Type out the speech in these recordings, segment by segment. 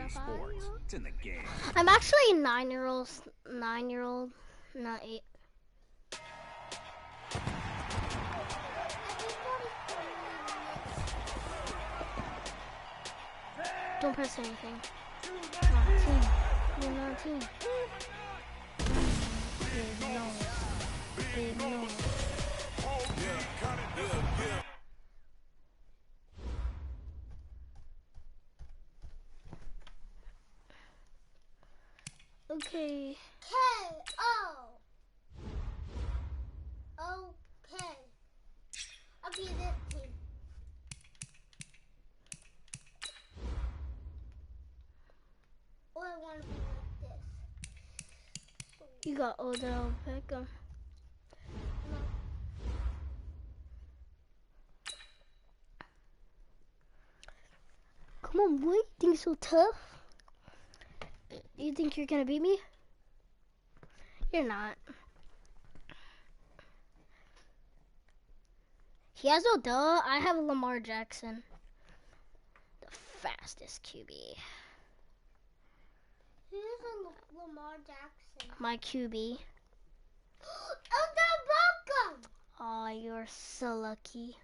sports. It's in the game. I'm actually a 9-year-old, not 8. Don't press anything. You're not a team. Big nose. Big nose. Okay. K-O. Okay. I'll be this team. Or I want to be like this. You got Odell Beckham. Come on, boy. You think you're so tough? You think you're gonna beat me? You're not. He has Odell. I have Lamar Jackson. The fastest QB. Who's Lamar Jackson? My QB. Odell Beckham! Aw, you're so lucky.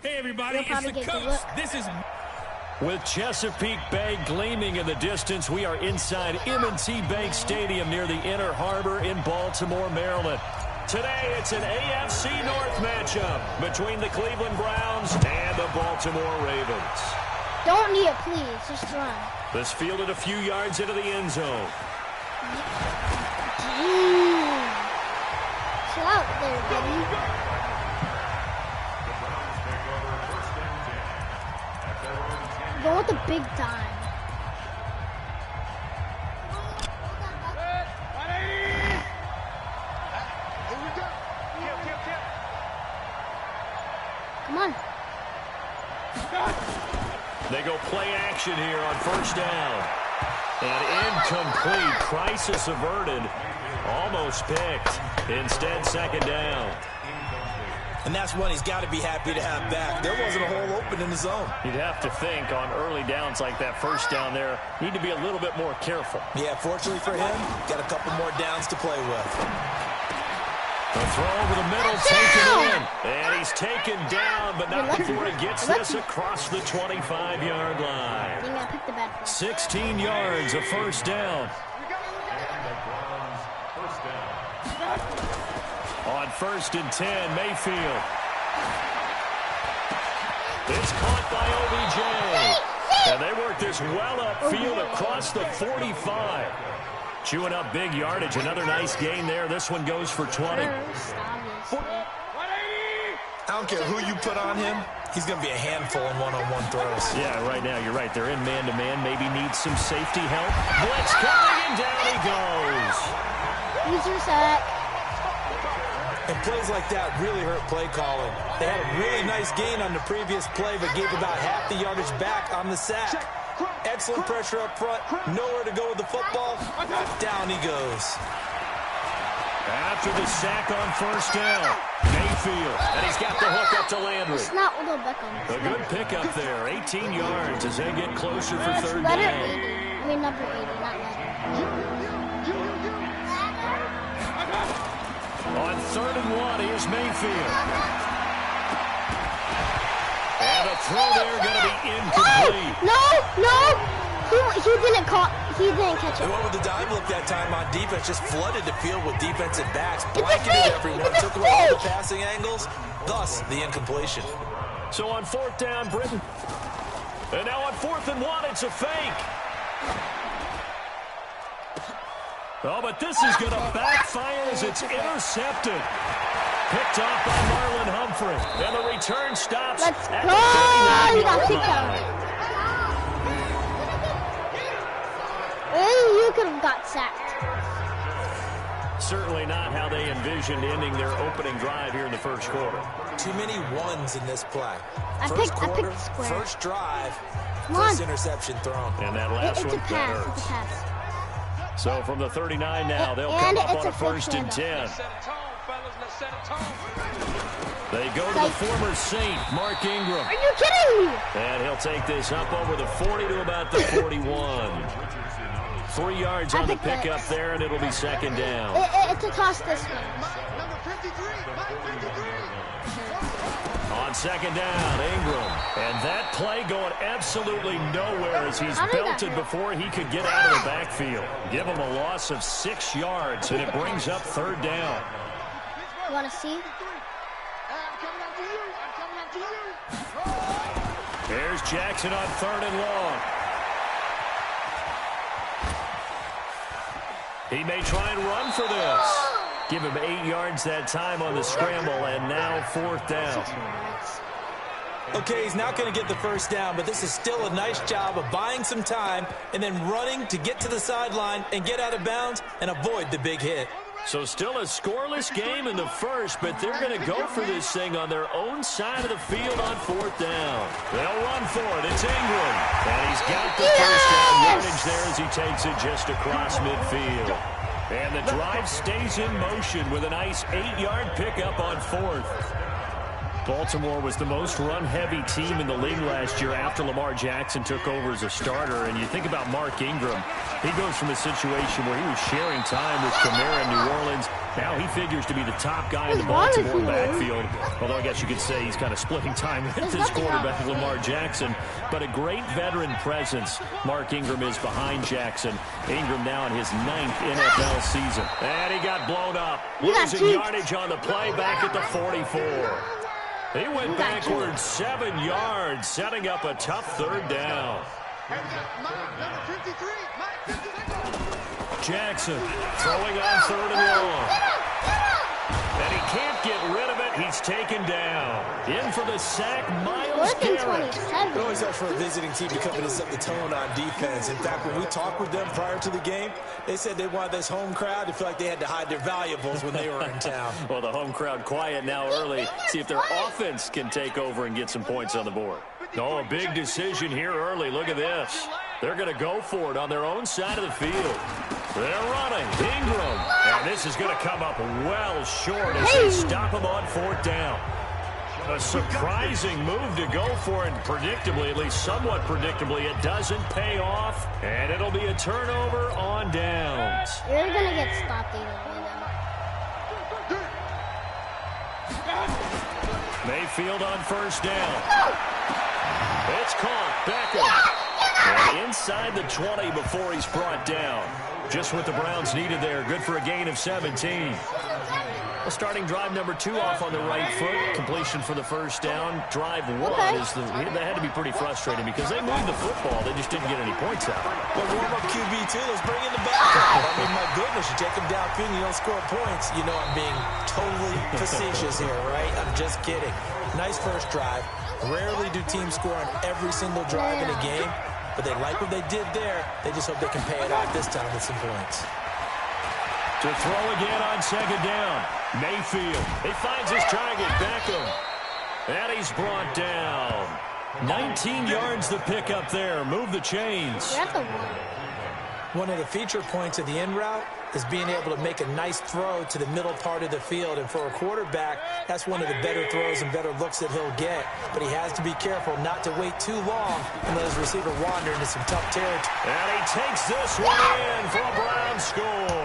Hey everybody, it's the coach. This is... With Chesapeake Bay gleaming in the distance, we are inside M&T Bank Stadium near the Inner Harbor in Baltimore, Maryland. Today, it's an AFC North matchup between the Cleveland Browns and the Baltimore Ravens. Don't knee it, please. Just run. This fielded a few yards into the end zone. Chill out there, buddy. Go with the big time. Come on. They go play action here on first down. And incomplete. Crisis averted. Almost picked. Instead, second down. And that's one he's got to be happy to have back. There wasn't a hole open in the zone. You'd have to think on early downs like that first down there, need to be a little bit more careful. Yeah, fortunately for him, got a couple more downs to play with. The throw over the middle, taken in. And he's taken down, but not before he gets this across the 25-yard line. 16 yards, a first down. On 1st and 10, Mayfield. It's caught by OBJ. And they work this well upfield across the 45. Chewing up big yardage. Another nice gain there. This one goes for 20. I don't care who you put on him. He's going to be a handful in one-on-one throws. Yeah, right now, you're right. They're in man-to-man. Maybe needs some safety help. Blitz coming, and down he goes. Use your sack. And plays like that really hurt play calling. They had a really nice gain on the previous play, but gave about half the yardage back on the sack. Excellent pressure up front. Nowhere to go with the football. Down he goes. After the sack on first down, Mayfield. And he's got the hook up to Landry. It's not Odell Beckham. A good pickup there. 18 yards as they get closer for third Letter down. 80. I mean, number 80, not letter. On 3rd and 1, here's Mayfield. And a throw there going to be incomplete. No. He didn't catch it. They went with the dime look that time on defense. Just flooded the field with defensive backs. Blanketed everyone. Took away all the passing angles. Thus, the incompletion. So on 4th down, Britton. And now on 4th and 1, it's a fake. Oh, but this is going to backfire as it's intercepted. Picked off by Marlon Humphrey. And the return stops at the 39-yard line. You could have got sacked. Certainly not how they envisioned ending their opening drive here in the first quarter. Too many ones in this play. I picked square. First drive, first interception thrown. And that last one got hurt. It's a pass. So from the 39 now, they'll come up on a 1st and 10. They go to the former Saint, Mark Ingram. Are you kidding me? And he'll take this up over the 40 to about the 41. 3 yards on the pickup there, and it'll be second down. It's a toss this one. On second down, Ingram. And that play going absolutely nowhere as he's belted before he could get out of the backfield. Give him a loss of 6 yards, and it brings up third down. You want to see? There's Jackson on third and long. He may try and run for this. Give him 8 yards that time on the scramble, and now fourth down. Okay, he's not going to get the first down, but this is still a nice job of buying some time and then running to get to the sideline and get out of bounds and avoid the big hit. So still a scoreless game in the first, but they're going to go for this thing on their own side of the field on fourth down. They'll run for it. It's Ingram. And he's got the first down yardage there as he takes it just across midfield. And the drive stays in motion with a nice 8-yard pickup on fourth. Baltimore was the most run-heavy team in the league last year after Lamar Jackson took over as a starter. And you think about Mark Ingram, he goes from a situation where he was sharing time with Kamara in New Orleans. Now he figures to be the top guy in the Baltimore backfield. Although I guess you could say he's kind of splitting time with his quarterback, Lamar Jackson. But a great veteran presence, Mark Ingram is behind Jackson. Ingram now in his 9th NFL season. And he got blown up. Losing yardage on the play back at the 44. He went backwards 7 yards, setting up a tough third down. Jackson throwing on third and long. And he can't get rid of it. He's taken down. In for the sack, Myles Garrett. It always helps for a visiting team to come in and set the tone on defense. In fact, when we talked with them prior to the game, they said they wanted this home crowd to feel like they had to hide their valuables when they were in town. Well, the home crowd quiet now early. See if their offense can take over and get some points on the board. Oh, a big decision here early. Look at this. They're going to go for it on their own side of the field. They're running. Ingram. And this is going to come up well short as they stop him on fourth down. A surprising move to go for it. Predictably, at least somewhat predictably, it doesn't pay off. And it'll be a turnover on downs. You're going to get stopped either way now. Mayfield on first down. It's caught. Beckham. And inside the 20 before he's brought down. Just what the Browns needed there. Good for a gain of 17. Well, starting drive number 2 off on the right foot. Completion for the first down. Drive 1 is that had to be pretty frustrating because they moved the football. They just didn't get any points out. Well, warm-up QB, too. Let's bring in the backup. I mean, my goodness, you take him downfield and you don't score points. You know I'm being totally facetious here, right? I'm just kidding. Nice first drive. Rarely do teams score on every single drive in a game, but they like what they did there. They just hope they can pay it off this time with some points. To throw again on second down. Mayfield. He finds his target. Beckham. And he's brought down. 19 yards to pick up there. Move the chains. That's a one. One of the feature points of the in route is being able to make a nice throw to the middle part of the field. And for a quarterback, that's one of the better throws and better looks that he'll get. But he has to be careful not to wait too long and let his receiver wander into some tough territory. And he takes this one in for a Brown score.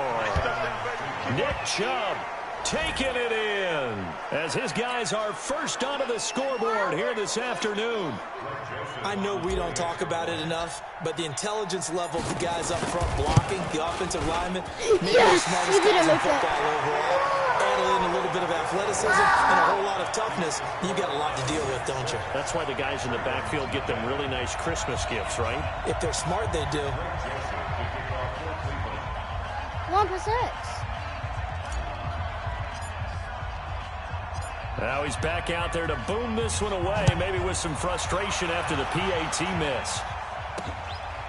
Nick Chubb taking it in as his guys are first onto the scoreboard here this afternoon. I know we don't talk about it enough, but the intelligence level of the guys up front blocking, the offensive linemen, maybe the smartest guys in football overall. Add in a little bit of athleticism and a whole lot of toughness, you got a lot to deal with, don't you? That's why the guys in the backfield get them really nice Christmas gifts, right? If they're smart, they do. 1%. Now he's back out there to boom this one away, maybe with some frustration after the PAT miss.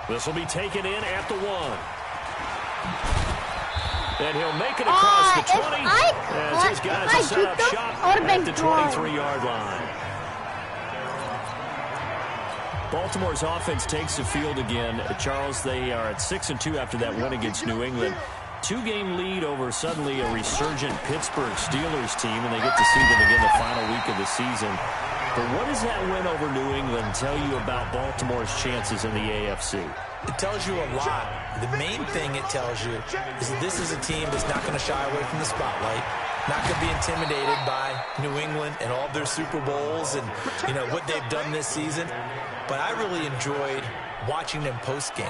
This will be taken in at the 1. And he'll make it across the 20 as his guys will set up shop at the 23-yard line. Baltimore's offense takes the field again. Charles, they are at 6-2 after that win against New England. 2-game lead over suddenly a resurgent Pittsburgh Steelers team, and they get to see them again the final week of the season. But what does that win over New England tell you about Baltimore's chances in the AFC? It tells you a lot. The main thing it tells you is that this is a team that's not going to shy away from the spotlight, not going to be intimidated by New England and all of their Super Bowls and, you know, what they've done this season. But I really enjoyed watching them post-game,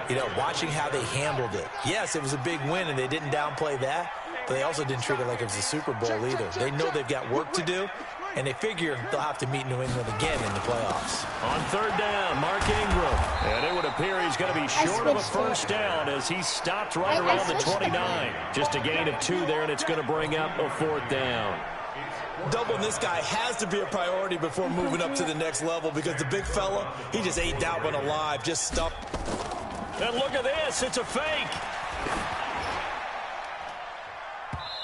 you know, watching how they handled it. Yes, it was a big win, and they didn't downplay that, but they also didn't treat it like it was a Super Bowl either. They know they've got work to do, and they figure they'll have to meet New England again in the playoffs. On 3rd down, Mark Ingram. And it would appear he's going to be short of a first down as he stopped right around the 29. Just a gain of 2 there, and it's going to bring up a 4th down. Doubling this guy has to be a priority before moving up to the next level because the big fella, he just ate that one alive, just stuffed. And look at this, it's a fake.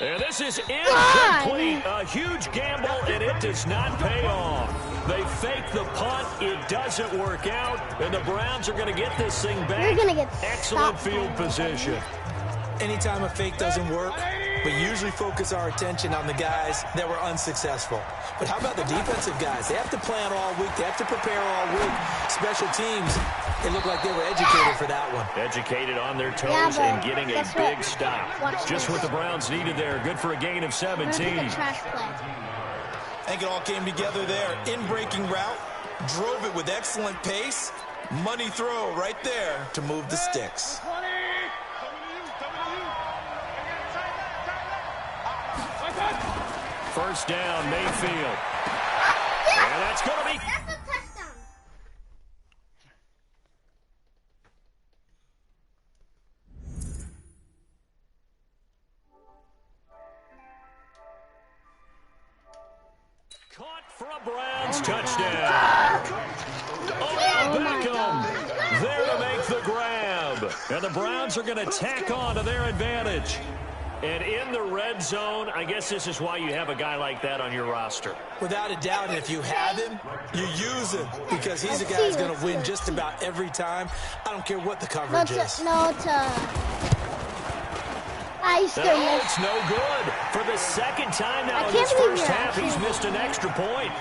And this is incomplete. A huge gamble, and it does not pay off. They fake the punt. It doesn't work out, and the Browns are going to get this thing back. You're gonna get excellent field position. Anytime a fake doesn't work, we usually focus our attention on the guys that were unsuccessful. But how about the defensive guys? They have to plan all week. They have to prepare all week. Special teams, they look like they were educated for that one. Educated on their toes and getting a big stop. Just what the Browns needed there. Good for a gain of 17. Trash play. I think it all came together there. In-breaking route, drove it with excellent pace. Money throw right there to move the sticks. First down, Mayfield. And that's going to be... That's a touchdown. Caught for a Browns touchdown. Oh, Beckham there to make the grab. And the Browns are going to tack on to their advantage. And in the red zone, I guess this is why you have a guy like that on your roster. Without a doubt, and if you have him, you use him because he's a guy who's going to win just about every time. I don't care what the coverage is. No, it's it's no good. For the second time now in this first half, he's missed an extra point.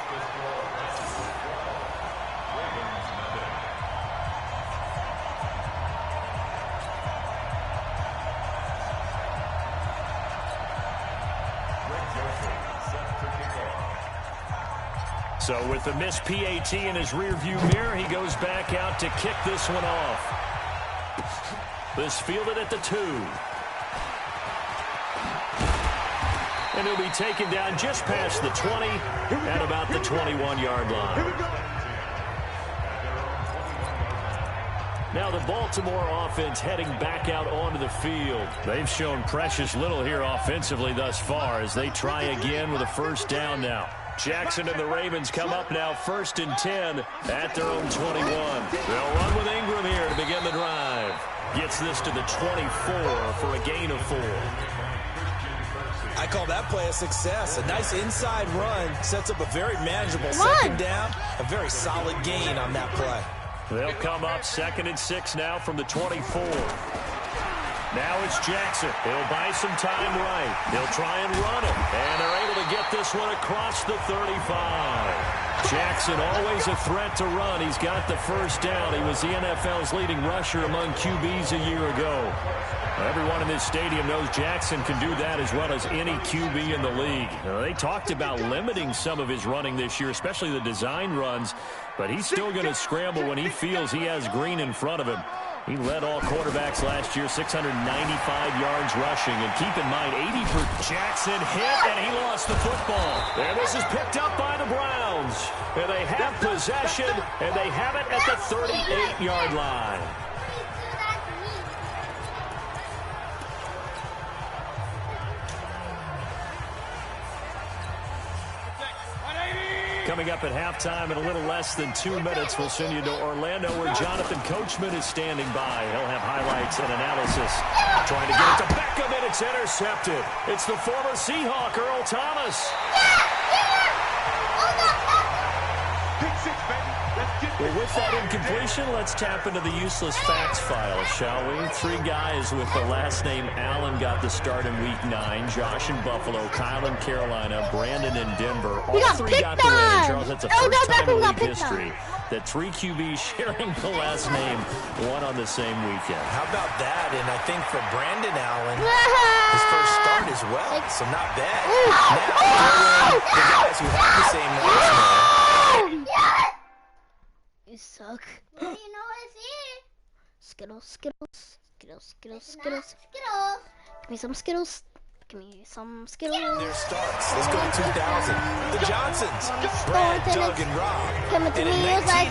So with the missed PAT in his rearview mirror, he goes back out to kick this one off. This fielded at the 2. And he'll be taken down just past the 20 at about the 21-yard line. Now the Baltimore offense heading back out onto the field. They've shown precious little here offensively thus far as they try again with a first down now. Jackson and the Ravens come up now 1st and 10 at their own 21. They'll run with Ingram here to begin the drive. Gets this to the 24 for a gain of 4. I call that play a success. A nice inside run sets up a very manageable second down. A very solid gain on that play. They'll come up 2nd and 6 now from the 24. Now it's Jackson. He'll buy some time right. They'll try and run it. And they're able to get this one across the 35. Jackson always a threat to run. He's got the first down. He was the NFL's leading rusher among QBs a year ago. Everyone in this stadium knows Jackson can do that as well as any QB in the league. They talked about limiting some of his running this year, especially the design runs, but he's still going to scramble when he feels he has green in front of him. He led all quarterbacks last year, 695 yards rushing. And keep in mind, 80% Jackson hit, and he lost the football. And this is picked up by the Browns. And they have possession, and they have it at the 38-yard line. Coming up at halftime in a little less than 2 minutes, we'll send you to Orlando where Jonathan Coachman is standing by. He'll have highlights and analysis. Trying to get it to Beckham, and it's intercepted. It's the former Seahawk, Earl Thomas. Well, with that incompletion, let's tap into the useless facts file, shall we? 3 guys with the last name Allen got the start in Week 9. Josh in Buffalo, Kyle in Carolina, Brandon in Denver. All 3 got the win. Charles, that's the first time in league history that 3 QBs sharing the last name won on the same weekend. How about that? And I think for Brandon Allen, his first start as well, so not bad. Now, the guys who have the same last name. You suck. Well, you know what's here. Skittles, Skittles, Skittles, Skittles, It's Skittles. not Skittles. Give me some Skittles. Give me some Skittles. Their starts. Let's go to 2000. The Johnsons. Brad, Doug, and Rob. Coming to And in me, it was like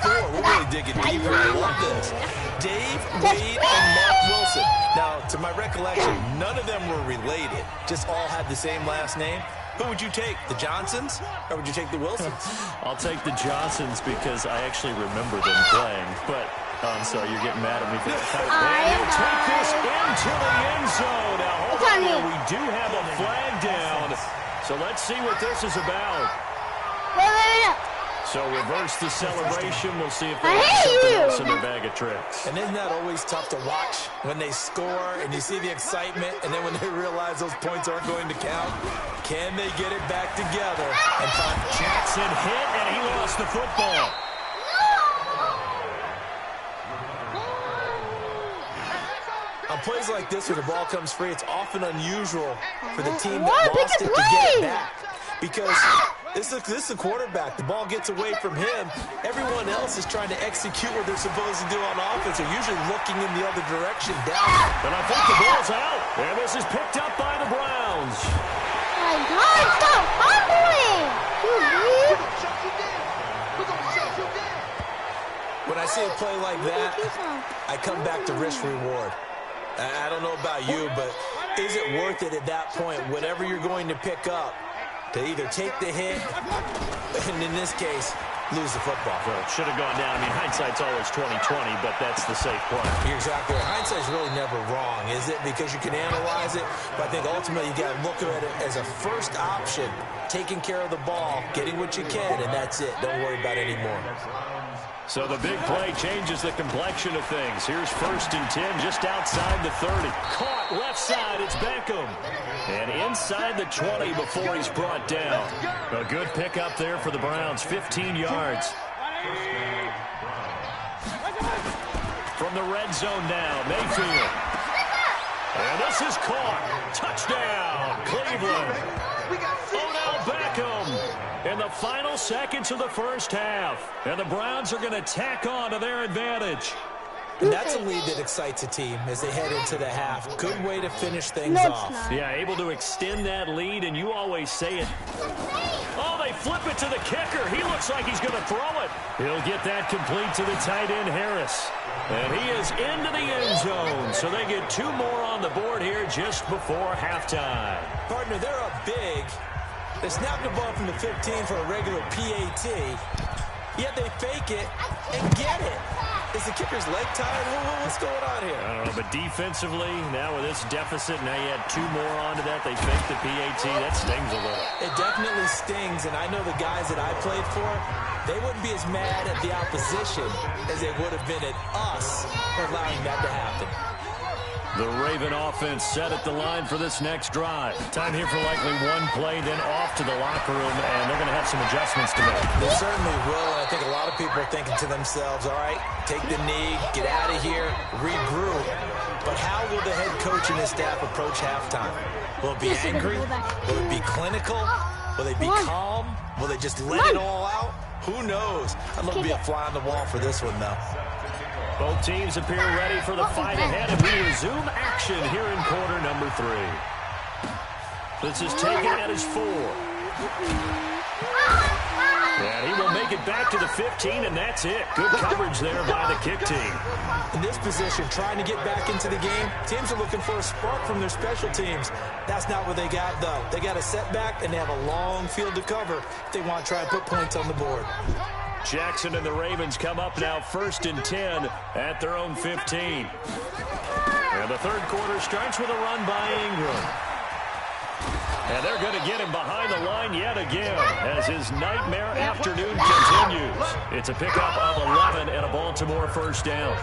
1984, we're really digging deeper. I love this. Dave, Wade, and Mark Wilson. Now, to my recollection, none of them were related. Just all had the same last name. Who would you take, the Johnsons, or would you take the Wilsons? I'll take the Johnsons because I actually remember them playing. But, I'm sorry, you're getting mad at me for that. And he'll take this into the end zone. Now, hold on here. We do have a flag down. So let's see what this is about. Wait. So reverse the celebration. We'll see if they have something else in their bag of tricks. And isn't that always tough to watch when they score and you see the excitement, and then when they realize those points aren't going to count? Can they get it back together and find Jackson hit, and he lost the football. On plays like this where the ball comes free, it's often unusual for the team that lost it to get it back. Because this is a quarterback. The ball gets away from him. Everyone else is trying to execute what they're supposed to do on offense. They're usually looking in the other direction down. But I think the ball's out. And this is picked up by the Browns. Oh my God, stop fumbling! When I see a play like that, I come back to risk reward. I don't know about you, but is it worth it at that point, whatever you're going to pick up, to either take the hit, and in this case, lose the football? Well, it should have gone down. I mean, hindsight's always 20/20, but that's the safe play. You're exactly right. Hindsight's really never wrong, is it? Because you can analyze it, but I think ultimately you got to look at it as a first option, taking care of the ball, getting what you can, and that's it. Don't worry about it anymore. So the big play changes the complexion of things. Here's 1st and 10 just outside the 30. Caught left side, it's Beckham. And inside the 20 before he's brought down. A good pickup there for the Browns, 15 yards. From the red zone now, Mayfield. And this is caught. Touchdown, Cleveland. Odell Beckham. In the final seconds of the first half. And the Browns are going to tack on to their advantage. And that's a lead that excites a team as they head into the half. Good way to finish things off. Yeah, able to extend that lead, and you always say it. Oh, they flip it to the kicker. He looks like he's going to throw it. He'll get that complete to the tight end, Harris. And he is into the end zone. So they get 2 more on the board here just before halftime. Partner, they're up big. They snap the ball from the 15 for a regular PAT, yet they fake it and get it. Is the kicker's leg tired? What's going on here? I don't know, but defensively, now with this deficit, now you add 2 more onto that. They fake the PAT. That stings a little. It definitely stings, and I know the guys that I played for, they wouldn't be as mad at the opposition as they would have been at us for allowing that to happen. The Raven offense set at the line for this next drive. Time here for likely 1 play, then off to the locker room, and they're going to have some adjustments to make. They certainly will, and I think a lot of people are thinking to themselves, all right, take the knee, get out of here, regroup. But how will the head coach and his staff approach halftime? Will it be angry? Will it be clinical? Will they be calm? Will they just let it all out? Who knows? I'd love to be a fly on the wall for this one, though. Both teams appear ready for the fight ahead, and we resume action here in quarter number 3. This is taken at his 4. And he will make it back to the 15, and that's it. Good coverage there by the kick team. In this position, trying to get back into the game, teams are looking for a spark from their special teams. That's not what they got, though. They got a setback, and they have a long field to cover if they want to try and put points on the board. Jackson and the Ravens come up now 1st and 10 at their own 15. And the third quarter starts with a run by Ingram. And they're going to get him behind the line yet again as his nightmare afternoon continues. It's a pickup of 11 and a Baltimore first down.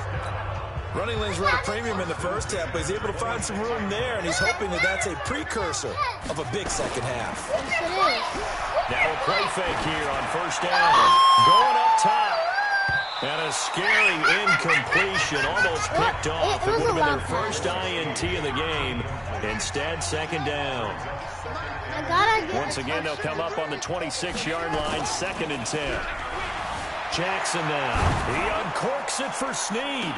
Running lanes were at a premium in the first half, but he's able to find some room there, and he's hoping that that's a precursor of a big second half. Yes, it is. Now a play fake here on first down. Going up top. And a scary incompletion, almost picked off. It would have been their first INT in the game. Instead, second down. Once again, they'll come up on the 26-yard line, 2nd and 10. Jackson now. He uncorks it for Snead.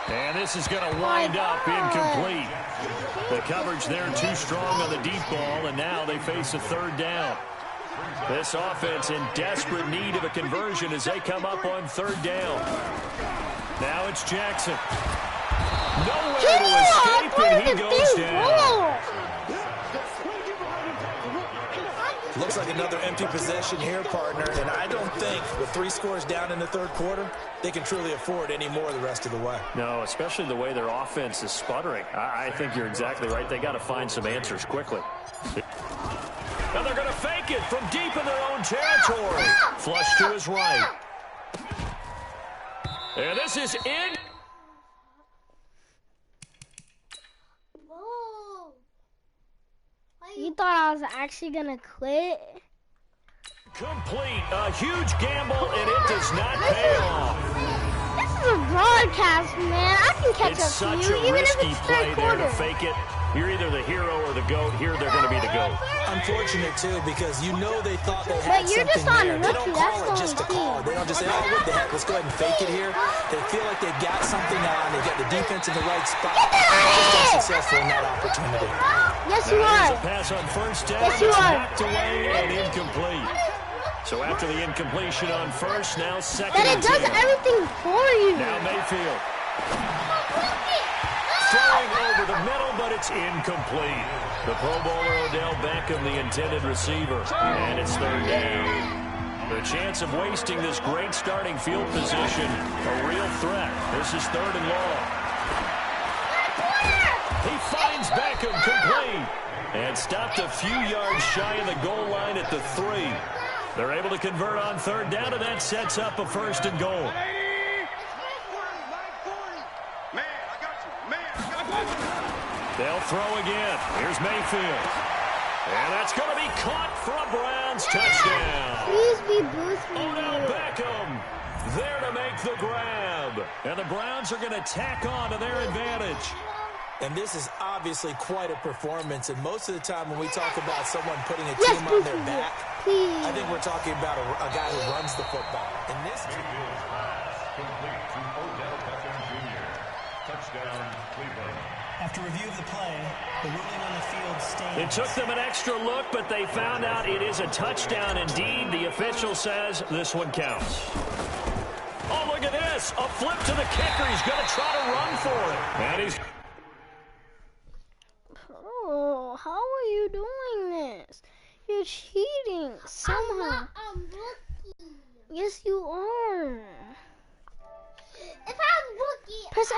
And this is going to wind up incomplete. The coverage there too strong on the deep ball, and now they face a 3rd down. This offense in desperate need of a conversion as they come up on 3rd down. Now it's Jackson. Nowhere to escape, and he goes down. Looks like another empty possession here, partner, and I don't think with 3 scores down in the 3rd quarter, they can truly afford any more the rest of the way. No, especially the way their offense is sputtering. I think you're exactly right. They got to find some answers quickly. Now they're going to fake it from deep in their own territory. Flush to his right. And this is in. You thought I was actually going to quit? Complete. A huge gamble, and it does not pay off. This is a broadcast, man. I can catch It's up to such you, a even if risky it's play 3rd there quarter. to fake it. You're either the hero or the GOAT. Here they're going to be the GOAT. Unfortunate, too, because you know they thought they had But you're something just on there. They rookie, don't call that's it just to the only call it. They don't just say, oh, what the heck, let's go ahead and fake it here. They feel like they've got something on. They've got the defense in the right spot. Just unsuccessful in that opportunity. Yes, you Now are. here's a pass on first down. Yes, you It's are. knocked away and incomplete. So after the incompletion on first, now 2nd That and it does 10. everything for you. Now Mayfield. Throwing over the middle, but it's incomplete. The Pro Bowler Odell Beckham, the intended receiver. And it's 3rd down. The chance of wasting this great starting field position, a real threat. This is 3rd and long. He finds Beckham complete. And stopped a few yards shy of the goal line at the 3. They're able to convert on 3rd down, and that sets up a 1st and goal. They'll throw again. Here's Mayfield. And that's going to be caught for a Browns touchdown. Please be boost me. Odell Beckham there to make the grab. And the Browns are going to tack on to their advantage. And this is obviously quite a performance. And most of the time when we talk about someone putting a team on their back, I think we're talking about a guy who runs the football. In this case, complete to Odell Beckham Jr. Touchdown, Cleveland. After review of the play, the ruling on the field stands. It took them an extra look, but they found out it is a touchdown indeed. The official says this one counts. Oh, look at this. A flip to the kicker. He's going to try to run for it. And he's... Oh, how are you doing this? You're cheating somehow. I'm rookie. Yes, you are. If I'm rookie, Press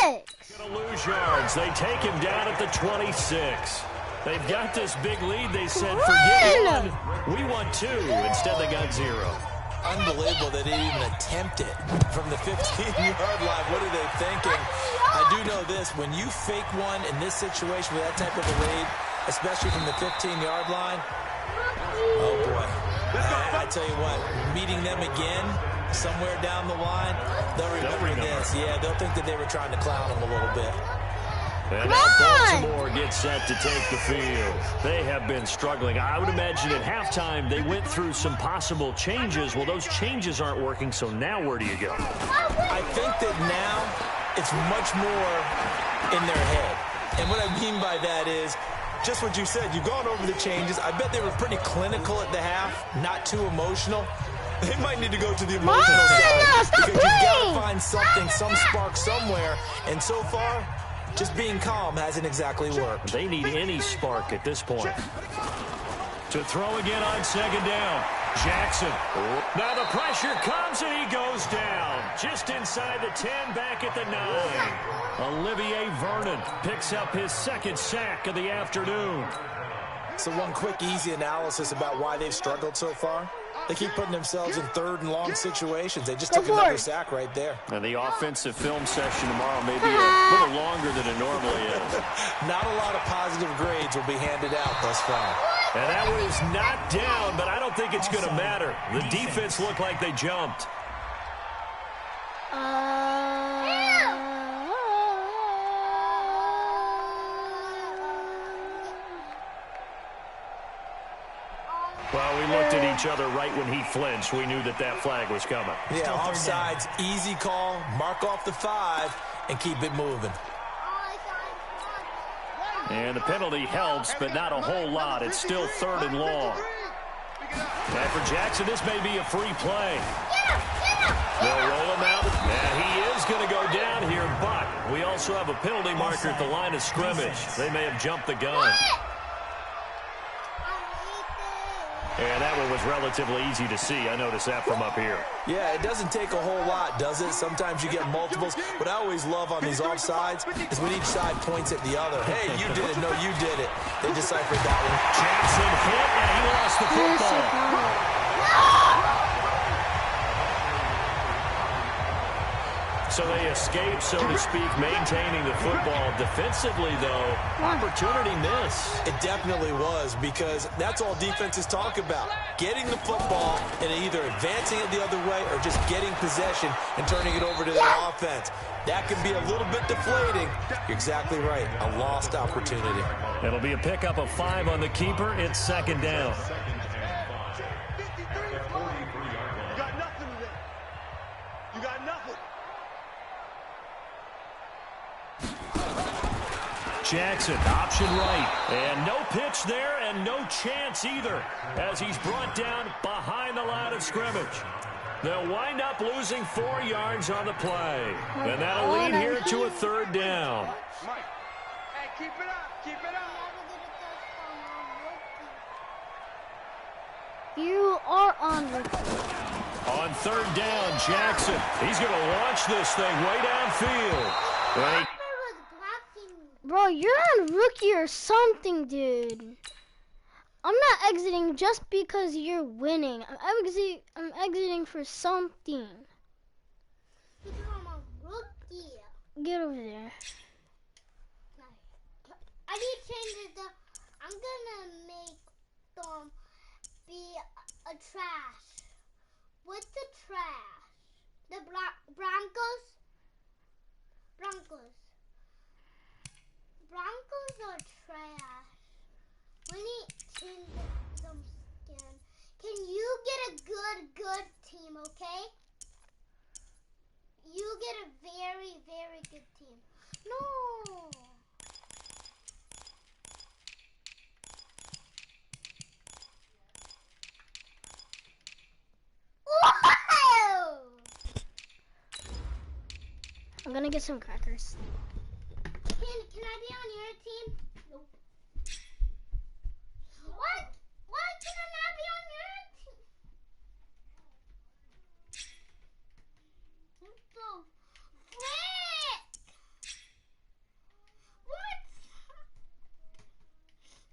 X. Going to lose yards. They take him down at the 26. They've got this big lead. They said, forget one. We want 2. Instead, they got 0. unbelievable that they even attempt it from the 15-yard line. What are they thinking? I do know this. When you fake one in this situation with that type of a lead, especially from the 15-yard line, oh, boy. I tell you what, meeting them again somewhere down the line, they'll remember this. Yeah, they'll think that they were trying to clown them a little bit. And now Baltimore gets set to take the field. They have been struggling. I would imagine at halftime they went through some possible changes. Well, those changes aren't working, so now where do you go? I think that now it's much more in their head. And what I mean by that is just what you said. You've gone over the changes. I bet they were pretty clinical at the half, not too emotional. They might need to go to the emotional side because you've got to find something, some spark somewhere. And so far, just being calm hasn't exactly worked. They need any spark at this point. To throw again on second down. Jackson. Now the pressure comes and he goes down. Just inside the 10, back at the 9. Olivier Vernon picks up his second sack of the afternoon. So one quick, easy analysis about why they've struggled so far. They keep putting themselves in 3rd and long situations. They just took another sack right there. And the offensive film session tomorrow may be a little longer than it normally is. Not a lot of positive grades will be handed out thus far. And that was not down, but I don't think it's going to matter. The defense looked like they jumped. Well, we looked at each other right when he flinched. We knew that that flag was coming. Yeah, offsides, easy call, mark off the 5, and keep it moving. And the penalty helps, but not a whole lot. It's still 3rd and long. And for Jackson, this may be a free play. They'll roll him out. And he is going to go down here, but we also have a penalty marker at the line of scrimmage. They may have jumped the gun. And that one was relatively easy to see. I noticed that from up here. Yeah, it doesn't take a whole lot, does it? Sometimes you get multiples. What I always love on these offsides is when each side points at the other. Hey, you did it. No, you did it. They deciphered that one. Jackson hit, and he lost the football. So they escape, so to speak, maintaining the football. Defensively, though, opportunity miss. It definitely was, because that's all defenses talk about. Getting the football and either advancing it the other way or just getting possession and turning it over to their offense. That can be a little bit deflating. You're exactly right. A lost opportunity. It'll be a pickup of 5 on the keeper. It's 2nd down. You got nothing today. You got nothing. Jackson, option right. And no pitch there and no chance either as he's brought down behind the line of scrimmage. They'll wind up losing 4 yards on the play. And that'll lead here to a 3rd down. Mike, hey, keep it up. Keep it up. You are on rookie. On 3rd down, Jackson. He's going to launch this thing way downfield. Bro, you're on rookie or something, dude. I'm not exiting just because you're winning. I'm exiting for something. I'm a rookie. Get over there. I need to change it. I'm gonna make them be a trash. What's the trash? The Broncos? Broncos are trash. We need to change them skin. Can you get a good team, okay? You get a very, very good team. No. Whoa! I'm gonna get some crackers. Can I be on your team? Nope. What? Why can I not be on your team? What the frick? What?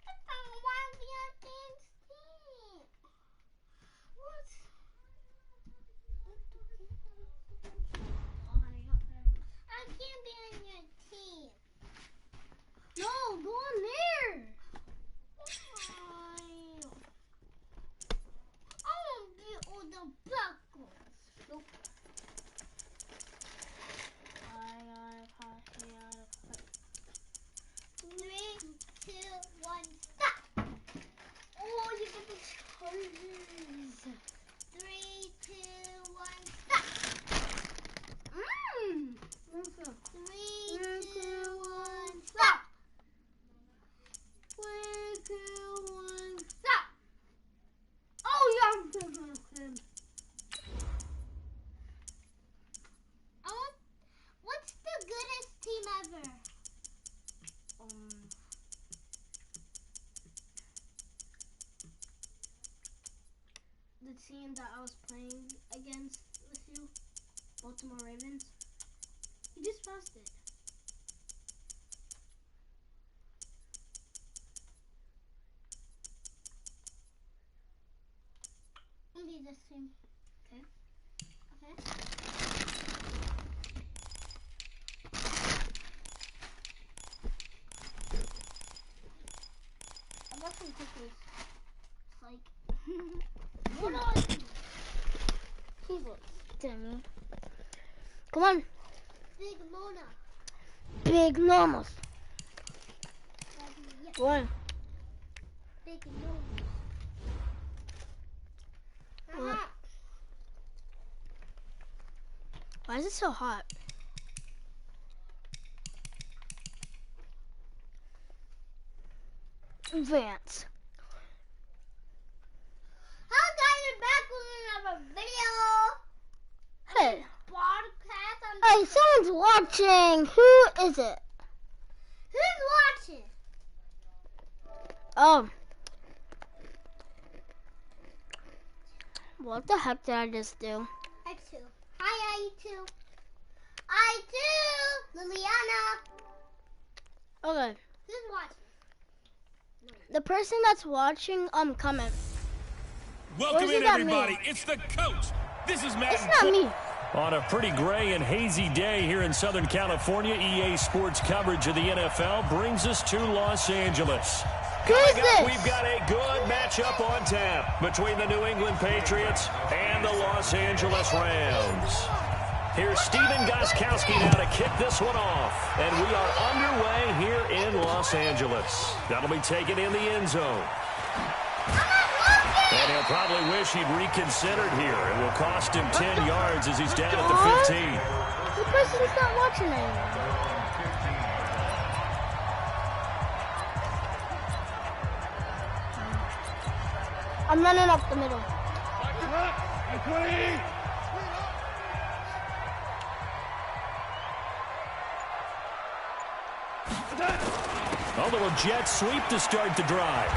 I don't want to be on Dan's team. What? I can't be on your team. No, go on there. I want to be on the black ones. Nope. Three, two, one, stop. Oh, you get the charges. 3, 2, 1, stop. 3, 2, 1, stop. 3, 2, 1, stop. Oh, yeah. What's the goodest team ever? The team that I was playing against with you, Baltimore Ravens, you just passed it. Come on. Big Mona. Big Normals. One. Big Mona. Why is it so hot? Vance. Hello guys, we're back with another video. Hey. Broadcast on Hey, someone's watching. Who is it? Who's watching? Oh. What the heck did I just do? I2. Hi, I2. I2. Liliana. Okay. Who's watching? The person that's watching, comment. Welcome in, everybody. It's the coach. This is Matt. It's not me. On a pretty gray and hazy day here in Southern California, EA Sports coverage of the NFL brings us to Los Angeles. Who is Coming up, this? we've got a good matchup on tap between the New England Patriots and the Los Angeles Rams. Here's Steven Gostkowski now to kick this one off. And we are underway here in Los Angeles. That'll be taken in the end zone. And he'll probably wish he'd reconsidered here. It will cost him 10 yards as he's down at the 15. The person's not watching anymore. I'm running up the middle. A little jet sweep to start the drive.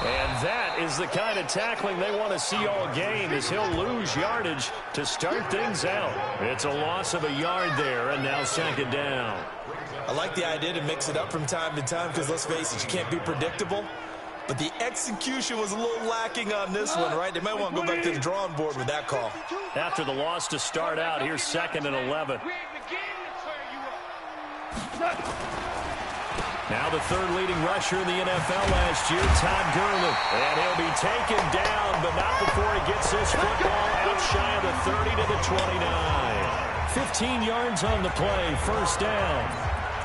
And that is the kind of tackling they want to see all game, as he'll lose yardage to start things out. It's a loss of a yard there, and now second down. I like the idea to mix it up from time to time because, let's face it, you can't be predictable. But the execution was a little lacking on this one, right? They might want to go back to the drawing board with that call. After the loss to start out, here's 2nd and 11. Now the third leading rusher in the NFL last year, Todd Gurley. And he'll be taken down, but not before he gets this football out shy of the 30 to the 29. 15 yards on the play, first down.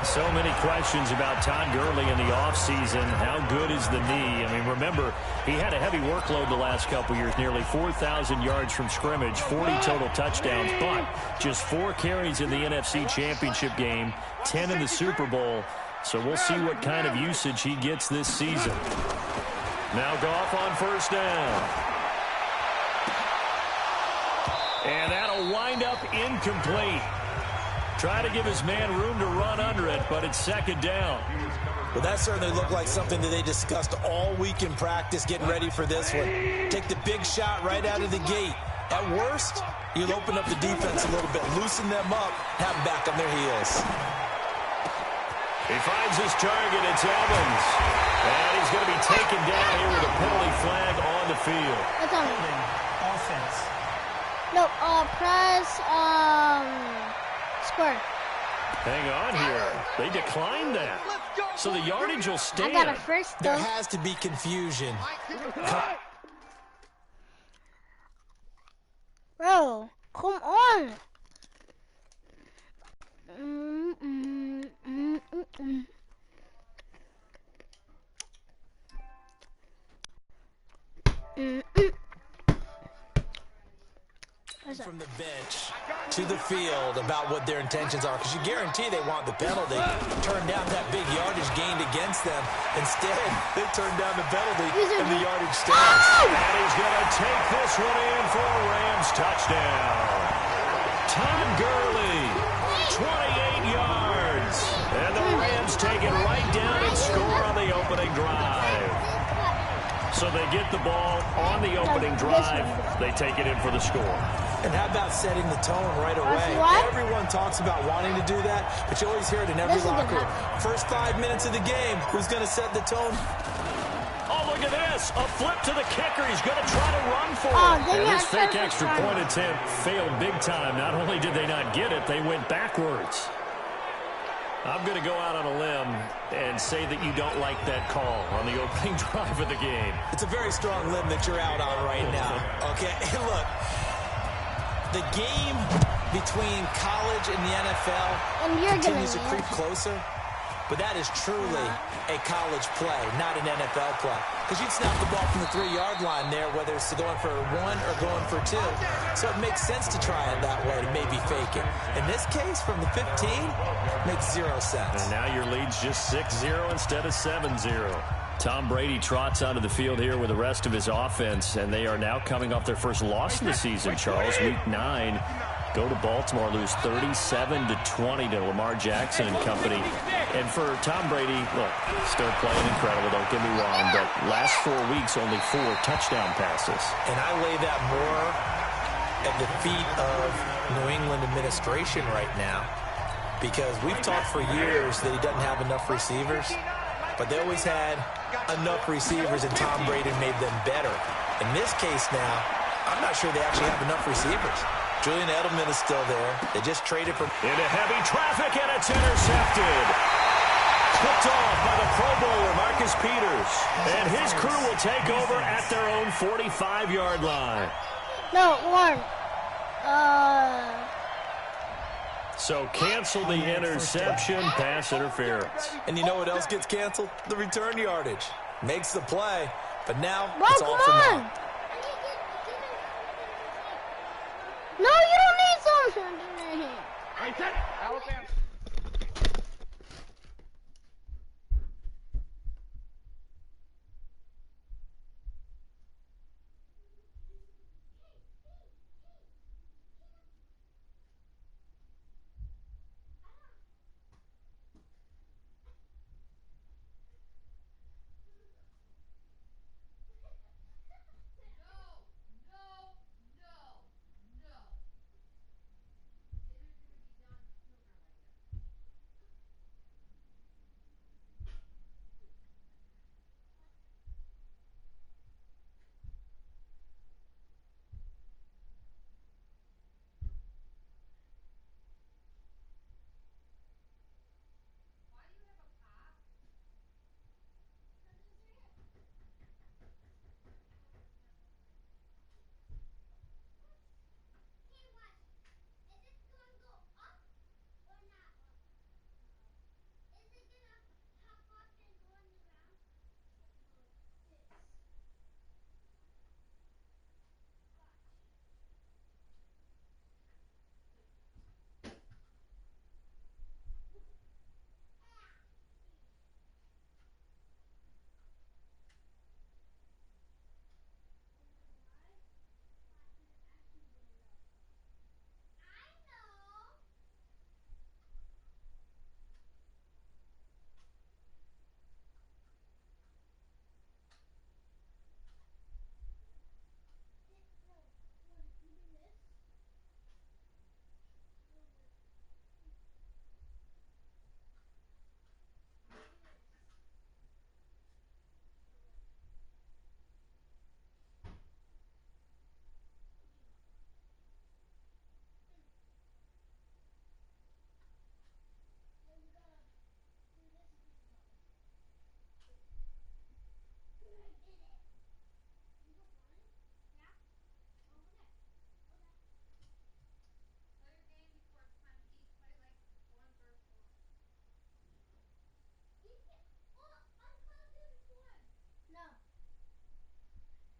So many questions about Todd Gurley in the offseason. How good is the knee? I mean, remember, he had a heavy workload the last couple years, nearly 4,000 yards from scrimmage, 40 total touchdowns, but just 4 carries in the NFC Championship game, 10 in the Super Bowl. So we'll see what kind of usage he gets this season. Now Goff on first down. And that'll wind up incomplete. Try to give his man room to run under it, but it's second down. Well, that certainly looked like something that they discussed all week in practice, getting ready for this one. Take the big shot right out of the gate. At worst, you'll open up the defense a little bit, loosen them up, have them back on their heels. He finds his target. It's Evans. And he's going to be taken down here with a penalty flag on the field. That's on me. Offense. No, press, square. Hang on here. They declined that. So the yardage will stand. I got a first, though. There has to be confusion. Bro, come on. From the bench to the field about what their intentions are, because you guarantee they want the penalty. Turn down that big yardage gained against them. Instead, they turn down the penalty and the yardage stands. And he's going to take this one in for a Rams touchdown. Todd Gurley, 28 yards. And the Rams take it right down and score on the opening drive. So they get the ball on the opening drive. They take it in for the score. And how about setting the tone right away? Everyone talks about wanting to do that, but you always hear it in every locker room. First 5 minutes of the game, who's going to set the tone? Oh, look at this. A flip to the kicker. He's going to try to run for it. And this fake extra point attempt failed big time. Not only did they not get it, they went backwards. I'm going to go out on a limb and say that you don't like that call on the opening drive of the game. It's a very strong limb that you're out on right now. Okay, look, the game between college and the NFL continues to creep closer, but that is truly a college play, not an NFL play. Because you'd snap the ball from the 3-yard line there, whether it's going for 1 or going for 2. So it makes sense to try it that way to maybe fake it. In this case, from the 15, makes 0 sense. And now your lead's just 6-0 instead of 7-0. Tom Brady trots onto the field here with the rest of his offense, and they are now coming off their first loss of the season, Charles. Week 9, go to Baltimore, lose 37-20 to Lamar Jackson and company. And for Tom Brady, look, still playing incredible, don't get me wrong, but last 4 weeks, only 4 touchdown passes. And I lay that more at the feet of New England administration right now, because we've talked for years that he doesn't have enough receivers, but they always had enough receivers, and Tom Brady made them better. In this case now, I'm not sure they actually have enough receivers. Julian Edelman is still there. They just traded for... Into heavy traffic, and it's intercepted. Picked off by the Pro Bowler, Marcus Peters. And his crew will take over at their own 45-yard line. No, Warren. So cancel the interception, pass interference. And you know what else gets canceled? The return yardage. Makes the play, but now Bro, it's all for naught. No, you don't need something. Alabama.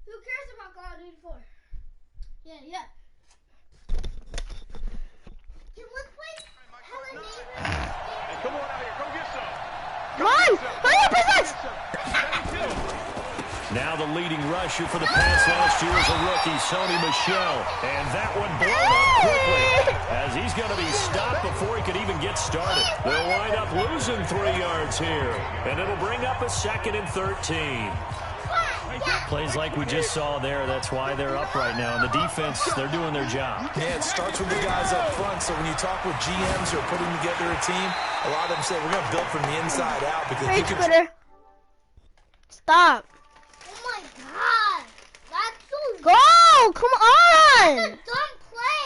Who cares about Call of Duty 4? Yeah. Can we play Hello Neighbor? Hey, come on out here. Go get some. Come on! 100%! Now the leading rusher for the Pats last year is a rookie, Sony Michel. And that one blown up quickly, as he's going to be stopped before he could even get started. They'll wind up losing 3 yards here, and it'll bring up a 2nd and 13. Plays like we just saw there, that's why they're up right now. And the defense, they're doing their job. Yeah, it starts with the guys up front. So when you talk with GMs who are putting together a team, a lot of them say we're going to build from the inside out. Because Hey, Twitter. Stop. Oh my god. That's so Go! Come on! That's a dumb play.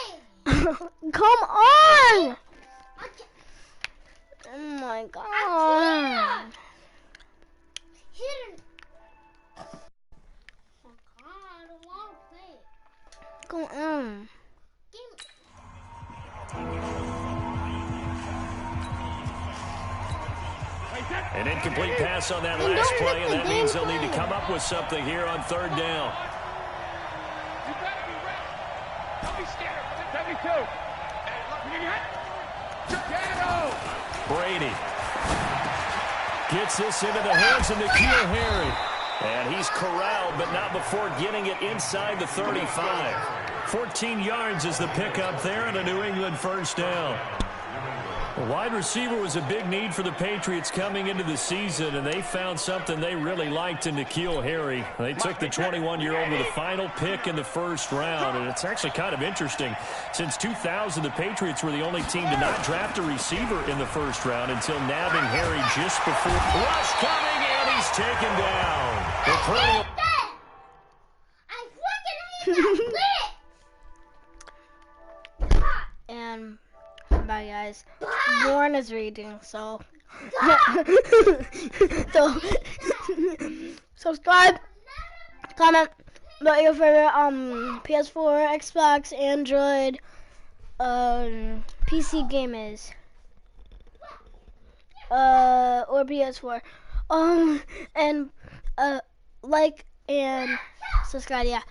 Come on! Oh my An incomplete pass on that last play, and that means they'll need to come up with something here on third down. You better be ready. Don't be scared. 72. Brady gets this into the hands of N'Keal Harry. And he's corralled, but not before getting it inside the 35. 14 yards is the pickup there, and a New England first down. A wide receiver was a big need for the Patriots coming into the season, and they found something they really liked in N'Keal Harry. They took the 21-year-old with a final pick in the first round, and it's actually kind of interesting. Since 2000, the Patriots were the only team to not draft a receiver in the first round until nabbing Harry just before. Rush coming, and he's taken down. I freaking hate that And bye, guys. Warren is reading, so subscribe, comment, what your favorite PS4, Xbox, Android, PC game is, or PS4, and like and subscribe. Yeah.